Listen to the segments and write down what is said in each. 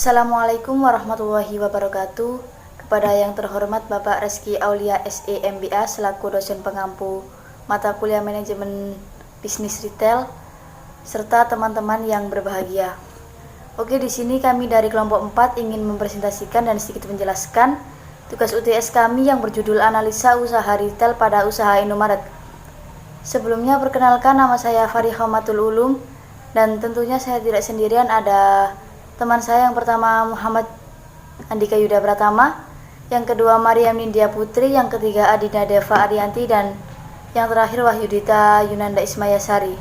Assalamualaikum warahmatullahi wabarakatuh. Kepada yang terhormat Bapak Reski Aulia SE MBA selaku dosen pengampu mata kuliah manajemen bisnis retail serta teman-teman yang berbahagia. Oke, di sini kami dari kelompok 4 ingin mempresentasikan dan sedikit menjelaskan tugas UTS kami yang berjudul analisa usaha retail pada usaha Indomaret. Sebelumnya perkenalkan, nama saya Farihomatul Ulum dan tentunya saya tidak sendirian, ada teman saya yang pertama Muhammad Andika Yuda Pratama, yang kedua Mariam Nindya Putri, yang ketiga Adina Deva Arianti, dan yang terakhir Wahyudita Yunanda Ismayasari.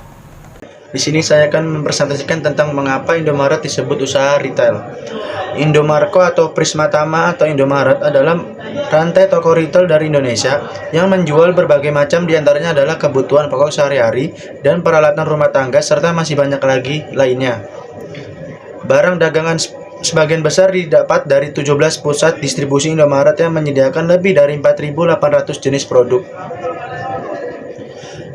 Di sini saya akan mempresentasikan tentang mengapa Indomaret disebut usaha retail. Indomarko atau Prismatama atau Indomaret adalah rantai toko retail dari Indonesia yang menjual berbagai macam, diantaranya adalah kebutuhan pokok sehari-hari dan peralatan rumah tangga, serta masih banyak lagi lainnya. Barang dagangan sebagian besar didapat dari 17 pusat distribusi Indomaret yang menyediakan lebih dari 4.800 jenis produk.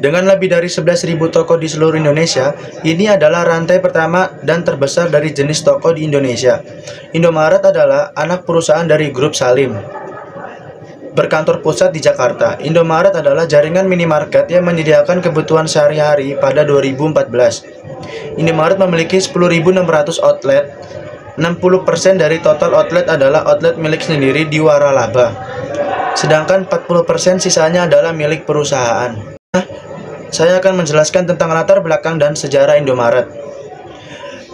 Dengan lebih dari 11.000 toko di seluruh Indonesia, ini adalah rantai pertama dan terbesar dari jenis toko di Indonesia. Indomaret adalah anak perusahaan dari grup Salim, berkantor pusat di Jakarta. Indomaret adalah jaringan minimarket yang menyediakan kebutuhan sehari-hari pada 2014. Indomaret memiliki 10.600 outlet. 60% dari total outlet adalah outlet milik sendiri di waralaba, sedangkan 40% sisanya adalah milik perusahaan. Saya akan menjelaskan tentang latar belakang dan sejarah Indomaret.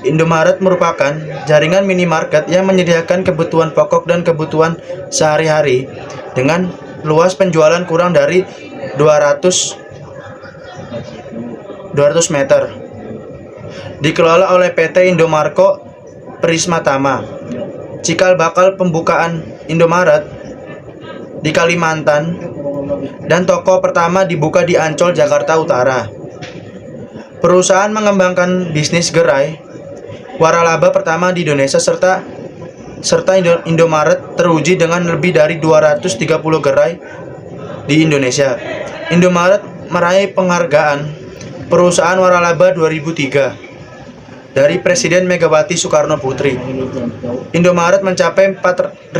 Indomaret merupakan jaringan minimarket yang menyediakan kebutuhan pokok dan kebutuhan sehari-hari dengan luas penjualan kurang dari 200 meter. Dikelola oleh PT Indomarko Prismatama. Cikal bakal pembukaan Indomaret di Kalimantan, dan toko pertama dibuka di Ancol, Jakarta Utara. Perusahaan mengembangkan bisnis gerai waralaba pertama di Indonesia, serta Indomaret teruji dengan lebih dari 230 gerai di Indonesia. Indomaret meraih penghargaan perusahaan waralaba 2003 dari Presiden Megawati Soekarno Putri. Indomaret mencapai 4.261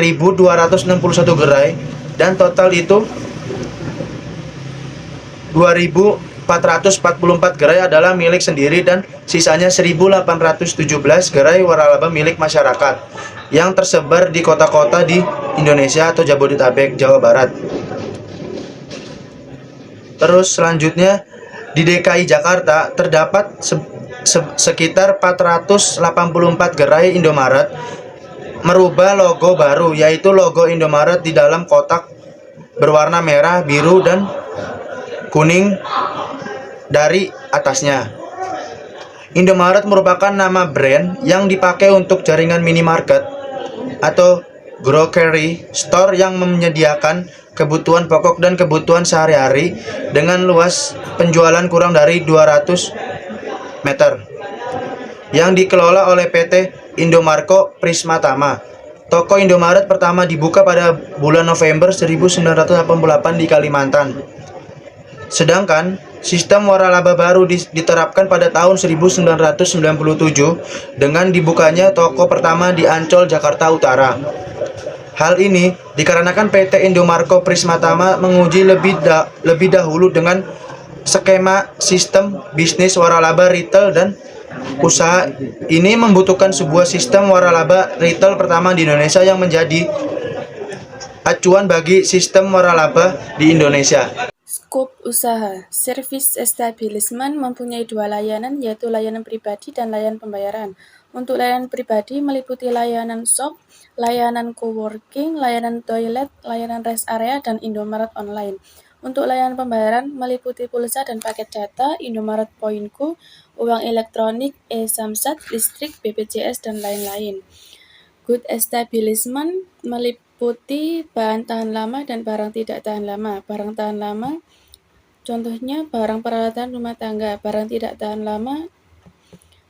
gerai, dan total itu 2.444 gerai adalah milik sendiri dan sisanya 1.817 gerai waralaba milik masyarakat yang tersebar di kota-kota di Indonesia atau Jabodetabek, Jawa Barat. Terus selanjutnya di DKI Jakarta terdapat sekitar 484 gerai Indomaret. Merubah logo baru, yaitu logo Indomaret di dalam kotak berwarna merah, biru, dan kuning dari atasnya. Indomaret merupakan nama brand yang dipakai untuk jaringan minimarket atau grocery store yang menyediakan kebutuhan pokok dan kebutuhan sehari-hari dengan luas penjualan kurang dari 200 meter, yang dikelola oleh PT Indomarko Prismatama. Toko Indomaret pertama dibuka pada bulan November 1988 di Kalimantan. Sedangkan sistem waralaba baru diterapkan pada tahun 1997 dengan dibukanya toko pertama di Ancol, Jakarta Utara. Hal ini dikarenakan PT Indomarko Prismatama menguji lebih dahulu dengan skema sistem bisnis waralaba retail, dan usaha ini membutuhkan sebuah sistem waralaba retail pertama di Indonesia yang menjadi acuan bagi sistem waralaba di Indonesia. Skop usaha, service establishment mempunyai dua layanan, yaitu layanan pribadi dan layanan pembayaran. Untuk layanan pribadi meliputi layanan shop, layanan coworking, layanan toilet, layanan rest area, dan Indomaret Online. Untuk layanan pembayaran meliputi pulsa dan paket data, Indomaret Poinku, uang elektronik, e-Samsat, listrik, BPJS, dan lain-lain. Good establishment meliputi bahan tahan lama dan barang tidak tahan lama. Barang tahan lama contohnya barang peralatan rumah tangga, barang tidak tahan lama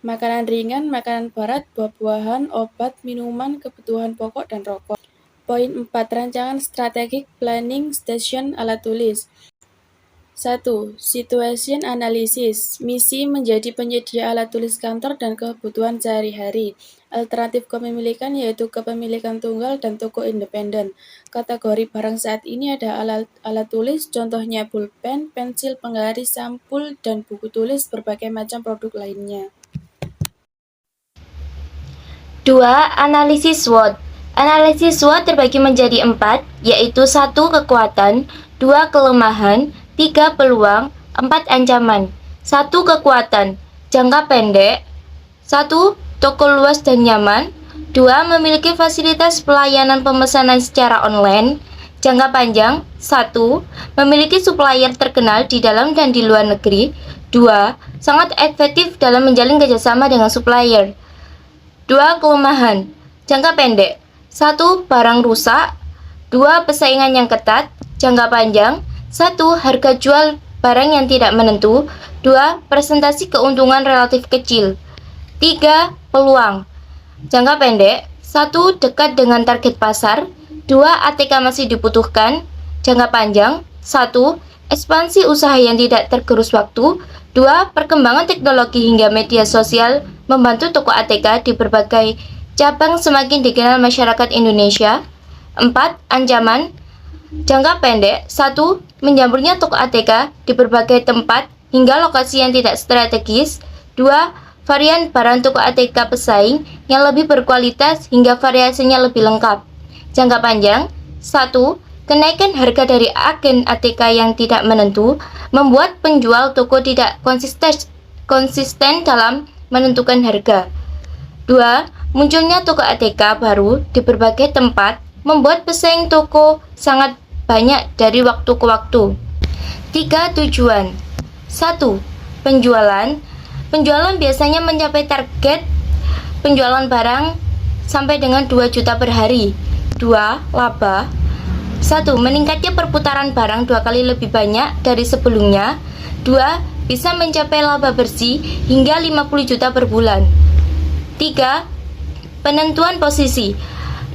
makanan ringan, makanan berat, buah-buahan, obat, minuman, kebutuhan pokok, dan rokok. Poin 4. Rancangan strategik planning station alat tulis. 1. Situation analysis. Misi menjadi penyedia alat tulis kantor dan kebutuhan sehari-hari. Alternatif kepemilikan yaitu kepemilikan tunggal dan toko independen. Kategori barang saat ini ada alat tulis, contohnya pulpen, pensil, penggaris, sampul, dan buku tulis, berbagai macam produk lainnya. 2. Analisis SWOT. Analisis SWOT terbagi menjadi 4, yaitu 1. Kekuatan, 2. Kelemahan, 3. Peluang, 4. Ancaman. 1. Kekuatan, jangka pendek, 1. Toko luas dan nyaman, 2. Memiliki fasilitas pelayanan pemesanan secara online. Jangka panjang, 1. Memiliki supplier terkenal di dalam dan di luar negeri. 2. Sangat efektif dalam menjalin kerjasama dengan supplier. 2. Kelemahan, jangka pendek, 1. Barang rusak, 2. Persaingan yang ketat. Jangka panjang, 1. Harga jual barang yang tidak menentu, 2. Presentasi keuntungan relatif kecil. 3. Peluang, jangka pendek, 1. Dekat dengan target pasar, 2. ATK masih dibutuhkan. Jangka panjang, 1. Ekspansi usaha yang tidak tergerus waktu, 2. Perkembangan teknologi hingga media sosial membantu toko ATK di berbagai cabang semakin dikenal masyarakat Indonesia. 4. Ancaman, jangka pendek, 1. Menjamurnya toko ATK di berbagai tempat hingga lokasi yang tidak strategis. 2. Varian barang toko ATK pesaing yang lebih berkualitas hingga variasinya lebih lengkap. Jangka panjang, 1. Kenaikan harga dari agen ATK yang tidak menentu membuat penjual toko tidak konsisten dalam menentukan harga. 2. Munculnya toko ATK baru di berbagai tempat membuat pesaing toko sangat banyak dari waktu ke waktu. 3. Tujuan, 1. Penjualan. Penjualan biasanya mencapai target penjualan barang sampai dengan 2 juta per hari. 2. Laba. 1. Meningkatnya perputaran barang 2 kali lebih banyak dari sebelumnya. 2. Bisa mencapai laba bersih hingga 50 juta per bulan. 3. Penentuan posisi.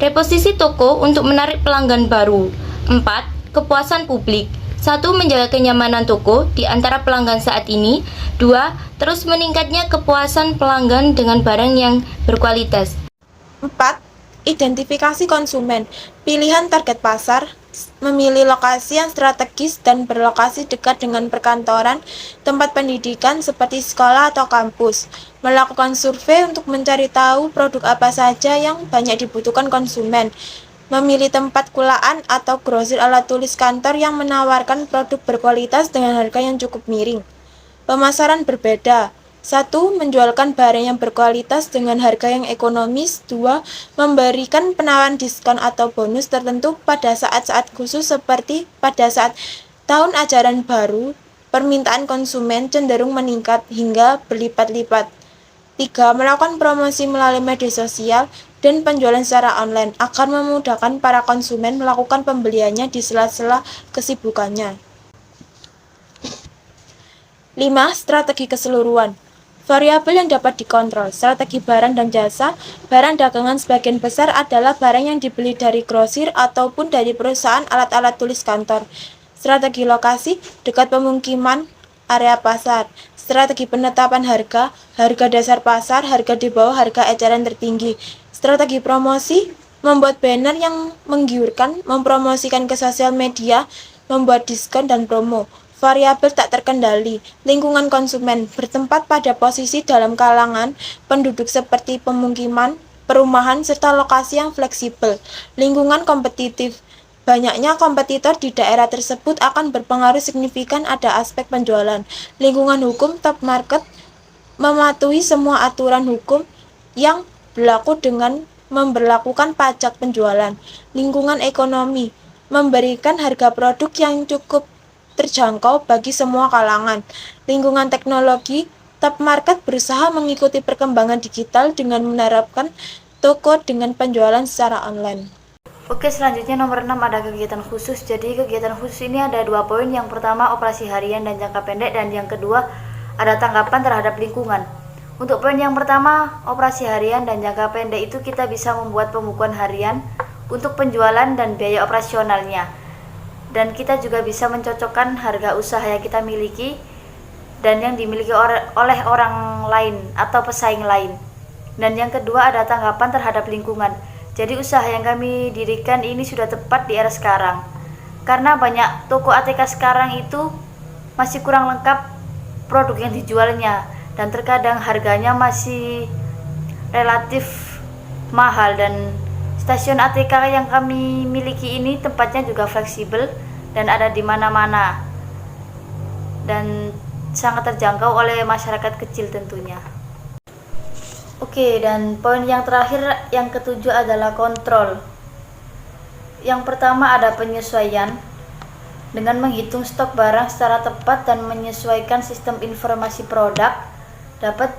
Reposisi toko untuk menarik pelanggan baru. 4. Kepuasan publik. 1. Menjaga kenyamanan toko di antara pelanggan saat ini. 2. Terus meningkatnya kepuasan pelanggan dengan barang yang berkualitas. 4. Identifikasi konsumen. Pilihan target pasar, memilih lokasi yang strategis dan berlokasi dekat dengan perkantoran, tempat pendidikan seperti sekolah atau kampus. Melakukan survei untuk mencari tahu produk apa saja yang banyak dibutuhkan konsumen. Memilih tempat kulaan atau grosir alat tulis kantor yang menawarkan produk berkualitas dengan harga yang cukup miring. Pemasaran berbeda. 1. Menjualkan barang yang berkualitas dengan harga yang ekonomis. 2. Memberikan penawaran diskon atau bonus tertentu pada saat-saat khusus seperti pada saat tahun ajaran baru. Permintaan konsumen cenderung meningkat hingga berlipat-lipat. 3. Melakukan promosi melalui media sosial dan penjualan secara online akan memudahkan para konsumen melakukan pembeliannya di sela-sela kesibukannya. 5. Strategi keseluruhan. Variabel yang dapat dikontrol. Strategi barang dan jasa. Barang dagangan sebagian besar adalah barang yang dibeli dari grosir ataupun dari perusahaan alat-alat tulis kantor. Strategi lokasi, dekat pemukiman, area pasar. Strategi penetapan harga, harga dasar pasar, harga di bawah harga eceran tertinggi. Strategi promosi, membuat banner yang menggiurkan, mempromosikan ke sosial media, membuat diskon dan promo. Variabel tak terkendali, lingkungan konsumen, bertempat pada posisi dalam kalangan penduduk seperti pemukiman, perumahan, serta lokasi yang fleksibel. Lingkungan kompetitif, banyaknya kompetitor di daerah tersebut akan berpengaruh signifikan ada aspek penjualan. Lingkungan hukum, top market, mematuhi semua aturan hukum yang berlaku dengan memberlakukan pajak penjualan. Lingkungan ekonomi, memberikan harga produk yang cukup terjangkau bagi semua kalangan. Lingkungan teknologi, top market berusaha mengikuti perkembangan digital dengan menerapkan toko dengan penjualan secara online. Oke, selanjutnya nomor 6 ada kegiatan khusus. Jadi kegiatan khusus ini ada 2 poin. Yang pertama operasi harian dan jangka pendek, dan yang kedua ada tanggapan terhadap lingkungan. Untuk poin yang pertama, operasi harian dan jangka pendek itu kita bisa membuat pembukuan harian untuk penjualan dan biaya operasionalnya. Dan kita juga bisa mencocokkan harga usaha yang kita miliki dan yang dimiliki oleh orang lain atau pesaing lain. Dan yang kedua ada tanggapan terhadap lingkungan. Jadi usaha yang kami dirikan ini sudah tepat di era sekarang. Karena banyak toko ATK sekarang itu masih kurang lengkap produk yang dijualnya, dan terkadang harganya masih relatif mahal. Dan stasiun ATK yang kami miliki ini tempatnya juga fleksibel dan ada di mana-mana dan sangat terjangkau oleh masyarakat kecil tentunya. Oke, dan poin yang terakhir yang ketujuh adalah kontrol. Yang pertama ada penyesuaian dengan menghitung stok barang secara tepat dan menyesuaikan sistem informasi produk dapat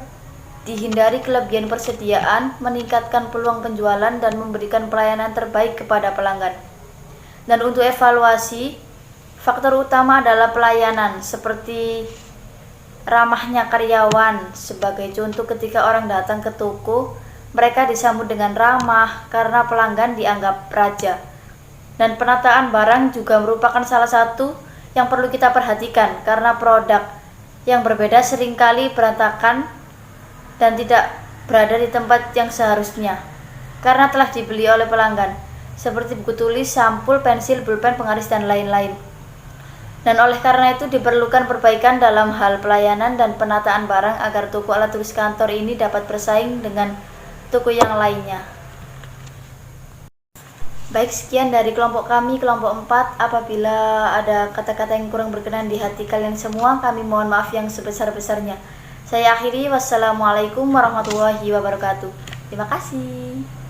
dihindari kelebihan persediaan, meningkatkan peluang penjualan dan memberikan pelayanan terbaik kepada pelanggan. Dan untuk evaluasi, faktor utama adalah pelayanan seperti ramahnya karyawan. Sebagai contoh, ketika orang datang ke toko, mereka disambut dengan ramah karena pelanggan dianggap raja. Dan penataan barang juga merupakan salah satu yang perlu kita perhatikan karena produk yang berbeda seringkali berantakan dan tidak berada di tempat yang seharusnya karena telah dibeli oleh pelanggan, seperti buku tulis, sampul, pensil, pulpen, pengaris, dan lain-lain. Dan oleh karena itu diperlukan perbaikan dalam hal pelayanan dan penataan barang agar toko alat tulis kantor ini dapat bersaing dengan toko yang lainnya. Baik, sekian dari kelompok kami, kelompok 4. Apabila ada kata-kata yang kurang berkenan di hati kalian semua, kami mohon maaf yang sebesar-besarnya. Saya akhiri, wassalamualaikum warahmatullahi wabarakatuh. Terima kasih.